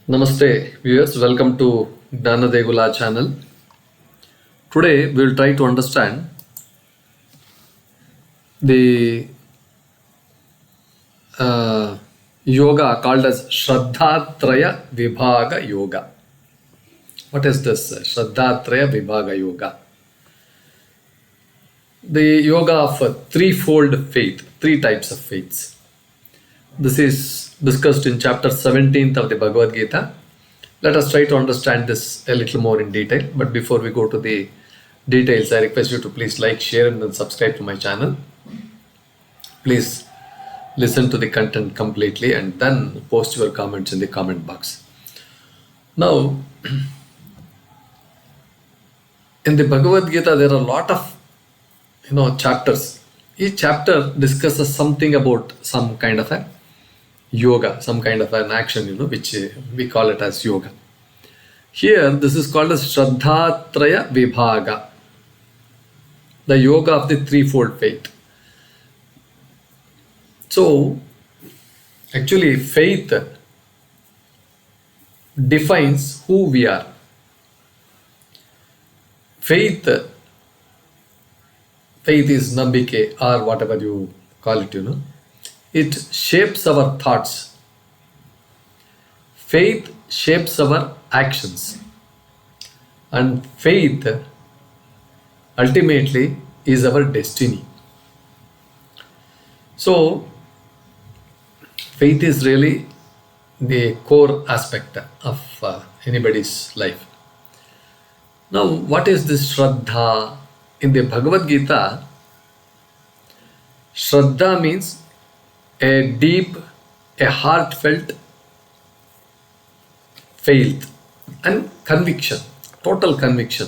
Namaste viewers, welcome to Guna Degula channel. Today we will try to understand the yoga called as Śraddhātraya Vibhāga yoga. What is this Śraddhātraya Vibhāga yoga? The yoga of a threefold faith, three types of faiths. This is discussed in chapter 17th of the Bhagavad Gita. Let us try to understand this a little more in detail. But before we go to the details, I request you to please like, share and then subscribe to my channel. Please listen to the content completely and then post your comments in the comment box. Now, in the Bhagavad Gita, there are a lot of chapters. Each chapter discusses something about some kind of a yoga, some kind of an action, which we call it as yoga. Here, this is called as Shraddhatraya Vibhāga, the yoga of the threefold faith. So, actually, faith defines who we are. Faith is nambike or whatever you call it, It shapes our thoughts. Faith shapes our actions. And faith ultimately is our destiny. So, faith is really the core aspect of anybody's life. Now, what is this Shraddha? In the Bhagavad Gita, Shraddha means a deep, a heartfelt faith and conviction, total conviction.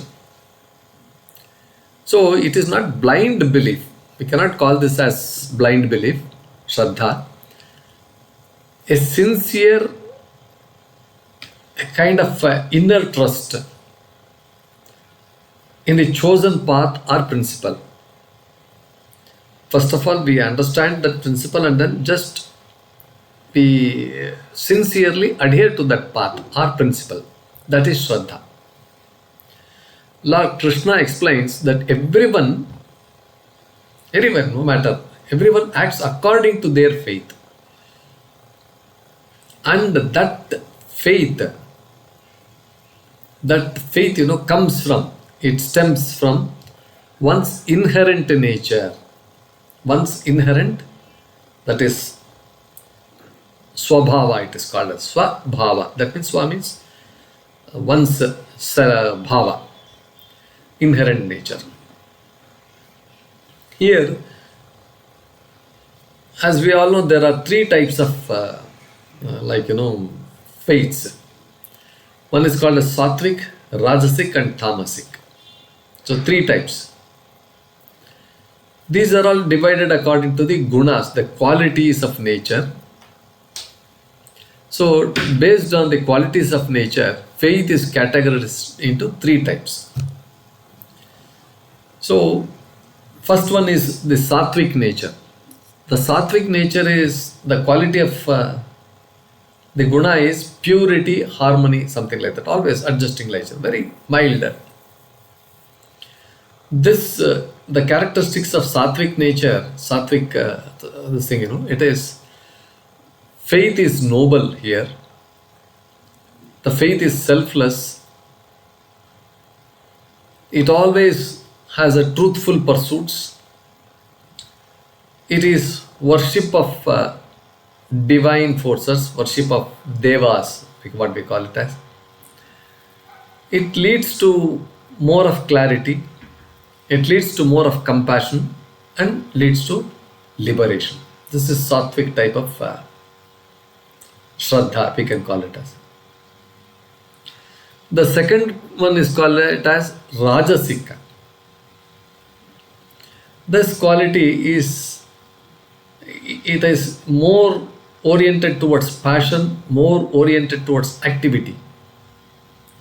So it is not blind belief. We cannot call this as blind belief, Shraddha. A sincere, a kind of inner trust in the chosen path or principle. First of all, we understand that principle and then just we sincerely adhere to that path or principle. That is Shraddha. Lord Krishna explains that everyone, no matter, everyone acts according to their faith. And that faith comes from, it stems from one's inherent nature. One's inherent, that is svabhava, it is called as svabhava. That means swa means one's bhava, inherent nature. Here, as we all know, there are three types of faiths. One is called as Sattvic, Rajasic and Tamasic. So three types. These are all divided according to the gunas, the qualities of nature. So, based on the qualities of nature, faith is categorized into three types. So, first one is the Sattvic nature. The Sattvic nature is the quality of the guna is purity, harmony, something like that. Always adjusting nature, very mild. This the characteristics of Sattvic nature, it is faith is noble here. The faith is selfless. It always has a truthful pursuits. It is worship of divine forces, worship of devas, what we call it as. It leads to more of clarity. It leads to more of compassion and leads to liberation. This is Sattvic type of Shraddha, we can call it as. The second one is called it as Rajasic. This quality is more oriented towards passion, more oriented towards activity,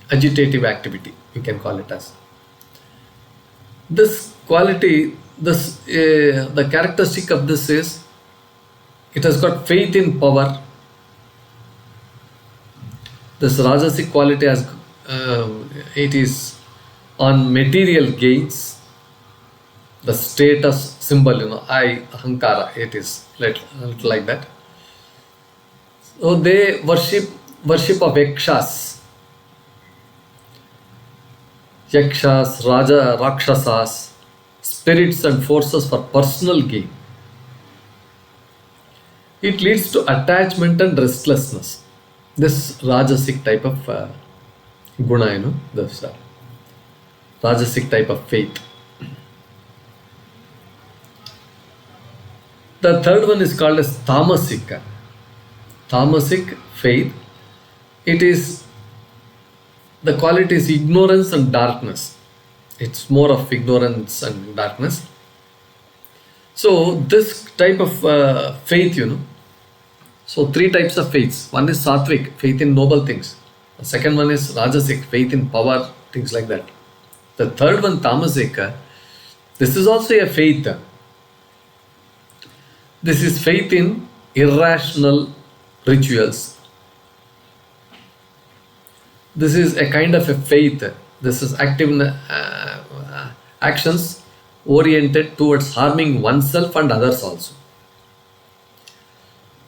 agitative activity, we can call it as. This quality, the characteristic of this is, it has got faith in power, This Rajasic quality has, it is on material gains, the status symbol, I, Ahankara, it is like that. So they worship of yakshas, rakshasas, spirits and forces for personal gain. It leads to attachment and restlessness. This Rajasic type of guna, this Rajasic type of faith. The third one is called as Tamasic. Tamasic faith. It is, the quality is ignorance and darkness. It's more of ignorance and darkness. So this type of faith, so three types of faiths. One is Sattvic, faith in noble things. The second one is Rajasic, faith in power, things like that. The third one, Tamasic, this is also a faith. This is faith in irrational rituals. This is a kind of a faith. This is active actions oriented towards harming oneself and others also.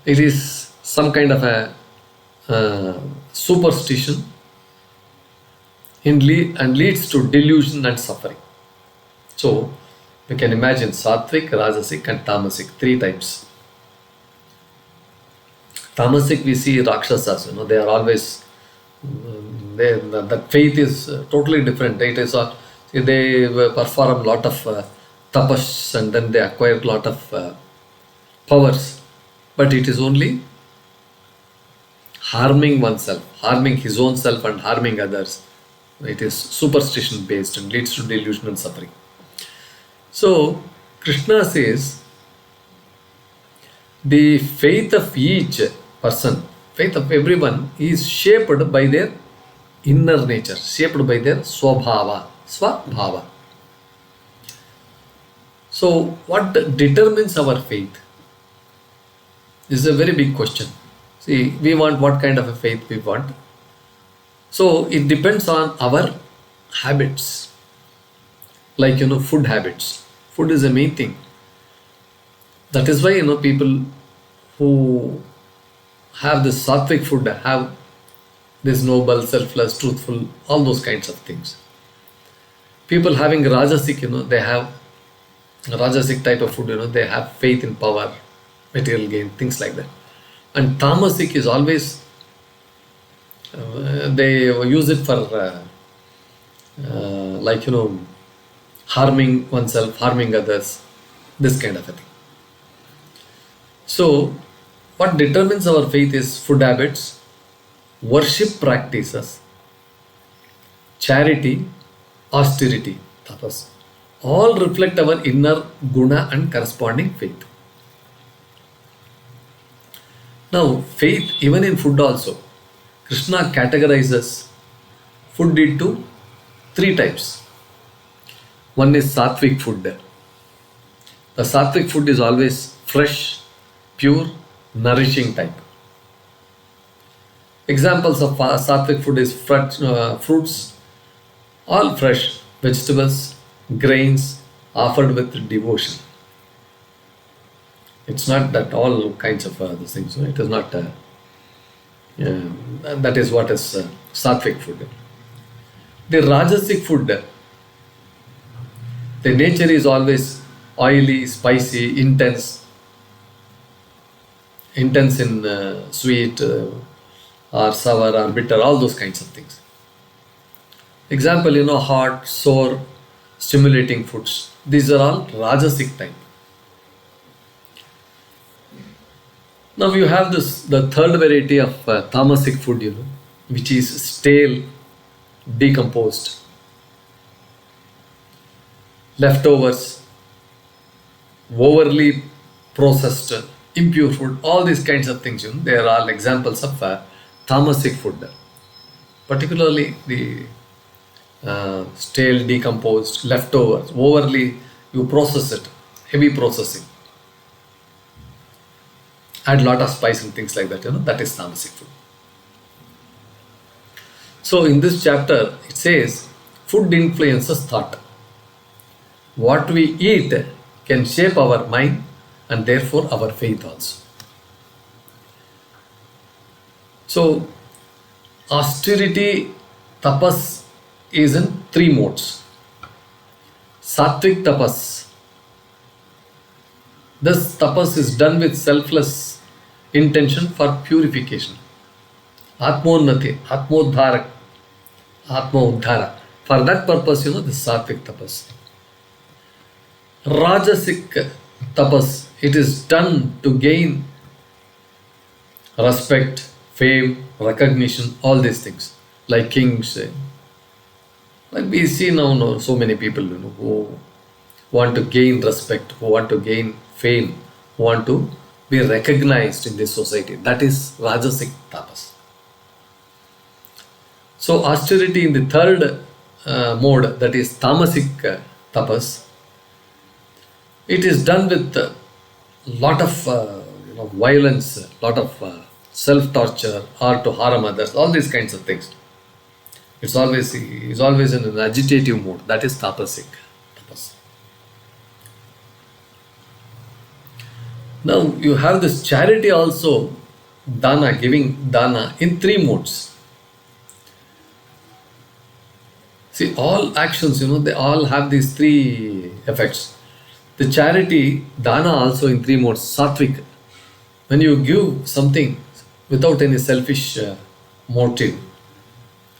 It is some kind of a superstition and leads to delusion and suffering. So we can imagine Sattvic, Rajasic and Tamasic, three types. Tamasic, we see Rakshasas, they are always, the faith is totally different. It is, they perform a lot of tapas and then they acquire a lot of powers. But it is only harming oneself, harming his own self and harming others. It is superstition based and leads to delusion and suffering. So Krishna says the faith of each person, faith of everyone is shaped by their inner nature, shaped by their svabhava. So what determines our faith? This is a very big question. See, we want what kind of a faith we want. So it depends on our habits, like food habits. Food is a main thing. That is why people who have this sattvic food have this noble, selfless, truthful, all those kinds of things. People having Rajasic, they have Rajasic type of food, they have faith in power, material gain, things like that. And Tamasic is always, they use it for harming oneself, harming others, this kind of a thing. So what determines our faith is food habits, worship practices, charity, austerity, tapas. All reflect our inner guna and corresponding faith. Now, faith, even in food also, Krishna categorizes food into three types. One is sattvic food. The sattvic food is always fresh, pure, nourishing type. Examples of sattvic food is fruits, all fresh, vegetables, grains, offered with devotion. It's not that all kinds of these things. So it is not. That is what is sattvic food. The Rajasic food, the nature is always oily, spicy, intense in sweet or sour or bitter, all those kinds of things. Example, hot, sour, stimulating foods. These are all Rajasic type. Now you have the third variety of Tamasic food, which is stale, decomposed, leftovers, overly processed, impure food, all these kinds of things. They are all examples of Tamasic food. Particularly the stale, decomposed, leftovers, overly you process it, heavy processing. Add lot of spice and things like that, that is Tamasic food. So in this chapter, it says, food influences thought. What we eat can shape our mind and therefore our faith also. So austerity, tapas, is in three modes. Sattvic tapas. This tapas is done with selfless intention for purification. Atmonnati, Atmodharak, Atma Uddhara. For that purpose, this Sattvic tapas. Rajasic tapas, it is done to gain respect, fame, recognition, all these things. Like kings. Like we see now so many people who want to gain respect, who want to gain fame, who want to be recognized in this society. That is Rajasic tapas. So austerity in the third mode, that is Tamasic tapas, it is done with a lot of violence, lot of self-torture or to harm others, all these kinds of things. He's always in an agitative mode. That is Tamasic tapas. Now you have this charity also, dana, giving dana in three modes. See, all actions, they all have these three effects. The charity, dana, also in three modes. Sattvic, when you give something without any selfish motive,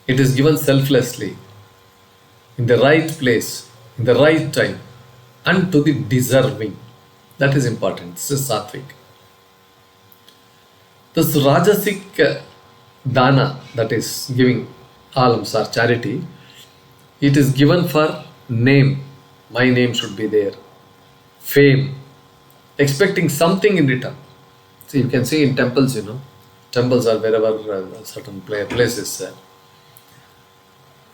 it is given selflessly, in the right place, in the right time, and to the deserving. That is important. This is Sattvic. This Rajasic dana, that is giving alms or charity, it is given for name. My name should be there. Fame. Expecting something in return. So you can see in temples, temples are wherever certain places.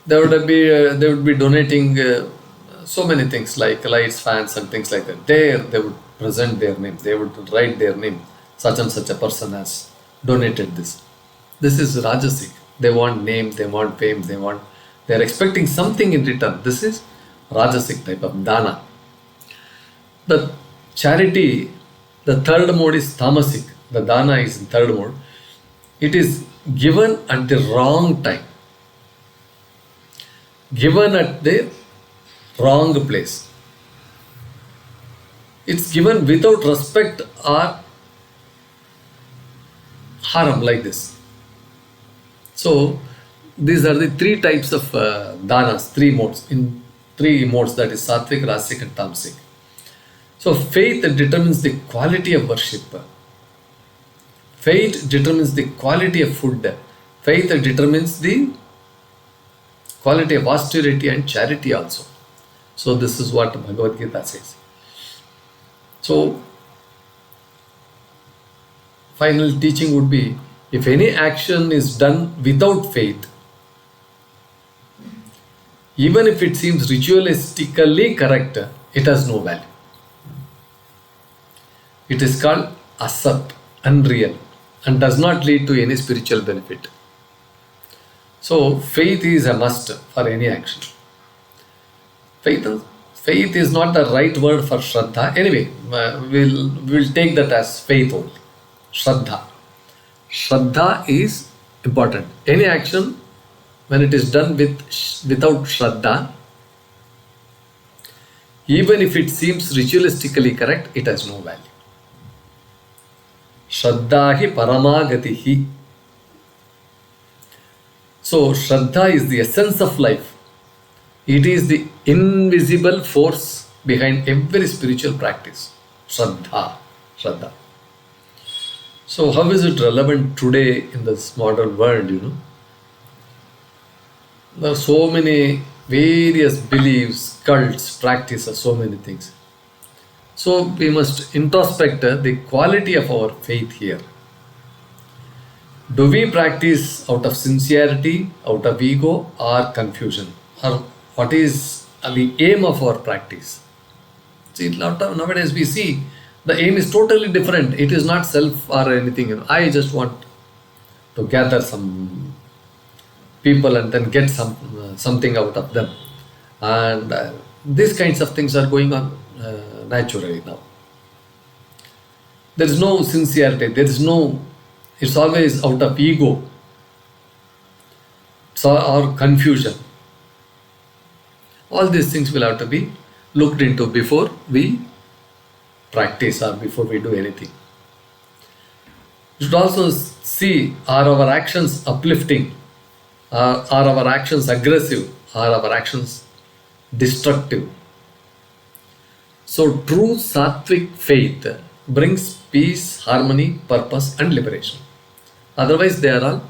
They would be donating so many things like lights, fans and things like that. There they would present their name. They would write their name. Such and such a person has donated this. This is Rajasic. They want name, they want fame, they are expecting something in return. This is Rajasic type of dana. The charity, the third mode is Tamasic. The dana is in third mode. It is given at the wrong time. Given at the wrong place. It's given without respect or harm, like this. So these are the three types of danas, three modes, in three modes, that is Sattvic, Rajasic and Tamasic. So faith determines the quality of worship. Faith determines the quality of food. Faith determines the quality of austerity and charity also. So this is what Bhagavad Gita says. So final teaching would be, if any action is done without faith, even if it seems ritualistically correct, it has no value. It is called asat, unreal, and does not lead to any spiritual benefit. So faith is a must for any action. Faith is not the right word for Shraddha. Anyway, we'll take that as faith only. Shraddha. Shraddha is important. Any action, when it is done without Shraddha, even if it seems ritualistically correct, it has no value. Shraddha hi paramagatihi. So Shraddha is the essence of life. It is the invisible force behind every spiritual practice. Shraddha. So how is it relevant today in this modern world, There are so many various beliefs, cults, practices, so many things. So we must introspect the quality of our faith here. Do we practice out of sincerity, out of ego, or confusion? Or what is the aim of our practice? See, nowadays we see the aim is totally different. It is not self or anything. I just want to gather some people and then get something out of them. And these kinds of things are going on naturally now. There is no sincerity. It's always out of ego or confusion. All these things will have to be looked into before we practice or before we do anything. You should also see, are our actions uplifting? Are our actions aggressive? Are our actions destructive? So true Sattvic faith brings peace, harmony, purpose and liberation. Otherwise they are all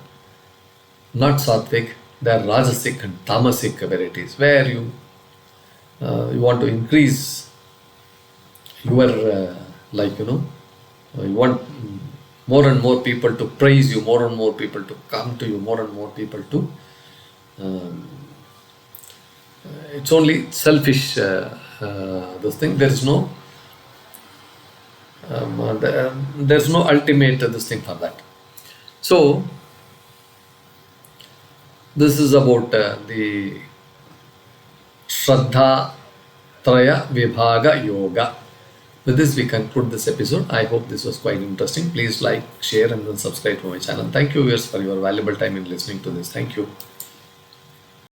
not Sattvic, they are Rajasic and Tamasic varieties, where you want to increase your you want more and more people to praise you, more and more people to come to you, more and more people to it's only selfish this thing. There is no there's no ultimate this thing for that. So this is about the Śraddhātraya Vibhāga Yoga. With this we conclude this episode. I hope this was quite interesting. Please like, share and then subscribe to my channel. Thank you viewers for your valuable time in listening to this. Thank you.